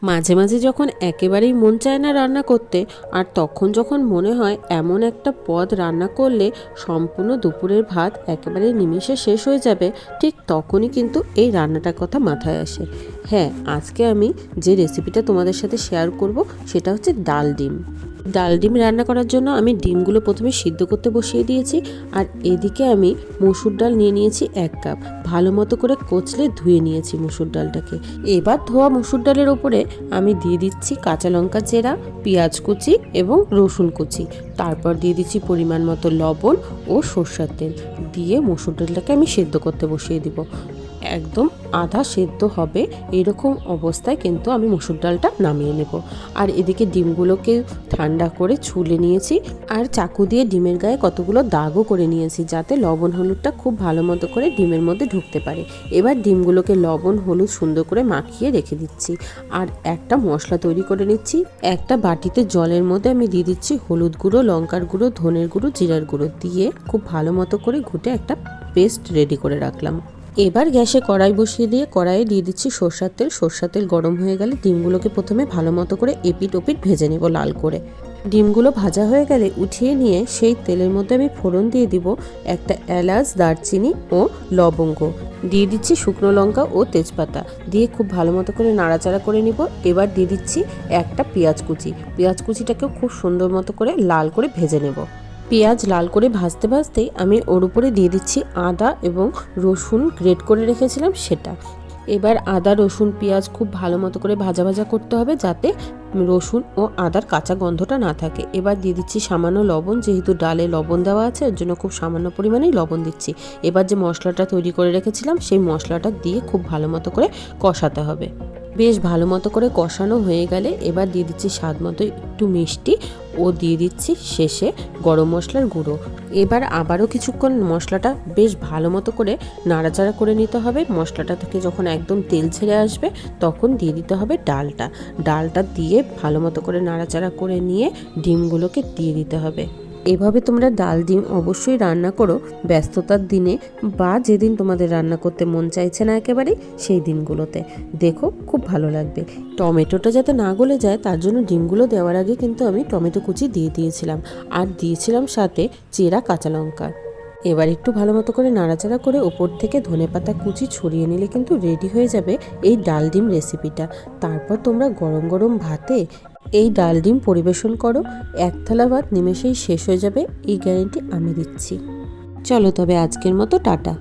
মাঝে মাঝে যখন একেবারেই মন চায় না রান্না করতে, আর তখন যখন মনে হয় এমন একটা পদ রান্না করলে সম্পূর্ণ দুপুরের ভাত একেবারে নিমেষে শেষ হয়ে যাবে, ঠিক তখনই কিন্তু এই রান্নাটার কথা মাথায় আসে। হ্যাঁ, আজকে আমি যে রেসিপিটা তোমাদের সাথে শেয়ার করব সেটা হচ্ছে ডাল ডিম। ডাল ডিম রান্না করার জন্য আমি ডিমগুলো প্রথমে সিদ্ধ করতে বসিয়ে দিয়েছি। আর এদিকে আমি মসুর ডাল নিয়ে নিয়েছি 1 কাপ। ভালো মতো করে কচলে ধুয়ে নিয়েছি মসুর ডালটাকে। এবার ধোয়া মসুর ডালের ওপরে আমি দিয়ে দিচ্ছি কাঁচা লঙ্কা চেরা, পেঁয়াজ কুচি এবং রসুন কুচি। তারপর দিয়ে দিচ্ছি পরিমাণ মতো লবণ ও সরষের তেল। দিয়ে মসুর ডালটাকে আমি সেদ্ধ করতে বসিয়ে দিব। একদম আধা সেদ্ধ হবে এরকম অবস্থায় কিন্তু আমি মসুর ডালটা নামিয়ে নেব। আর এদিকে ডিমগুলোকে ঠান্ডা করে ছুলে নিয়েছি, আর চাকু দিয়ে ডিমের গায়ে কতগুলো দাগও করে নিয়েছি, যাতে লবণ হলুদটা খুব ভালো মতো করে ডিমের মধ্যে ঢুকতে পারে। এবার ডিমগুলোকে লবণ হলুদ সুন্দর করে মাখিয়ে রেখে দিচ্ছি। আর একটা মশলা তৈরি করে নিচ্ছি। একটা বাটিতে জলের মধ্যে আমি দিয়ে দিচ্ছি হলুদ গুঁড়ো, লঙ্কার গুঁড়ো, ধনের গুঁড়ো, জিরার গুঁড়ো দিয়ে খুব ভালো মতো করে ঘুটে একটা পেস্ট রেডি করে রাখলাম। এবার গ্যাসে কড়াই বসিয়ে দিয়ে কড়াইয়ে দিয়ে দিচ্ছি সরষের তেল। সরষের তেল গরম হয়ে গেলে ডিমগুলোকে প্রথমে ভালো মতো করে এপিট ওপিট ভেজে নেব লাল করে। ডিমগুলো ভাজা হয়ে গেলে উঠিয়ে নিয়ে সেই তেলের মধ্যে আমি ফোড়ন দিয়ে দিব একটা এলাচ, দারচিনি ও লবঙ্গ। দিয়ে দিচ্ছি শুকনো লঙ্কা ও তেজপাতা। দিয়ে খুব ভালো মতো করে নাড়াচাড়া করে নিব। এবার দিয়ে দিচ্ছি একটা পেঁয়াজ কুচি। পেঁয়াজ কুচিটাকেও খুব সুন্দর মতো করে লাল করে ভেজে নেব। পেঁয়াজ লাল করে ভাজতে ভাজতেই আমি ওর উপরে দিয়ে দিচ্ছি আদা এবং রসুন গ্রেট করে রেখেছিলাম সেটা। এবার আদা, রসুন, পেঁয়াজ খুব ভালো মতো করে ভাজা ভাজা করতে হবে, যাতে রসুন ও আদার কাঁচা গন্ধটা না থাকে। এবার দিয়ে দিচ্ছি সামান্য লবণ, যেহেতু ডালে লবণ দেওয়া আছে এর জন্য খুব সামান্য পরিমাণেই লবণ দিচ্ছি। এবার যে মশলাটা তৈরি করে রেখেছিলাম সেই মশলাটা দিয়ে খুব ভালো মতো করে কষাতে হবে। বেশ ভালো মতো করে কষানো হয়ে গেলে এবার দিয়ে দিচ্ছি স্বাদ মতো একটু মিষ্টি ও দিয়ে দিচ্ছি শেষে গরম মশলার গুঁড়ো। এবার আবারও কিছুক্ষণ মশলাটা বেশ ভালো মতো করে নাড়াচাড়া করে নিতে হবে। মশলাটা থেকে যখন একদম তেল ছেড়ে আসবে তখন দিয়ে দিতে হবে ডালটা দিয়ে ভালো মতো করে নাড়াচাড়া করে নিয়ে ডিমগুলোকে দিয়ে দিতে হবে। এভাবে তোমরা ডাল ডিম অবশ্যই রান্না করো ব্যস্ততার দিনে, বা যেদিন তোমাদের রান্না করতে মন চাইছে না একেবারেই সেই দিনগুলোতে। দেখো খুব ভালো লাগবে। টমেটোটা যাতে না গলে যায় তার জন্য ডিমগুলো দেওয়ার আগে কিন্তু আমি টমেটো কুচি দিয়ে দিয়েছিলাম, আর দিয়েছিলাম সাথে চেরা কাঁচা লঙ্কা। এবার একটু ভালো মতো করে নাড়াচাড়া করে ওপর থেকে ধনেপাতা কুচি ছড়িয়ে নিলে কিন্তু রেডি হয়ে যাবে এই ডাল ডিম রেসিপিটা। তারপর তোমরা গরম গরম ভাতে এই ডাল ডিম পরিবেশন করো। 1 থালা ভাত নিমেষেই শেষ হয়ে যাবে, এই গ্যারেন্টি আমি দিচ্ছি। চলো তবে আজকের মতো টাটা।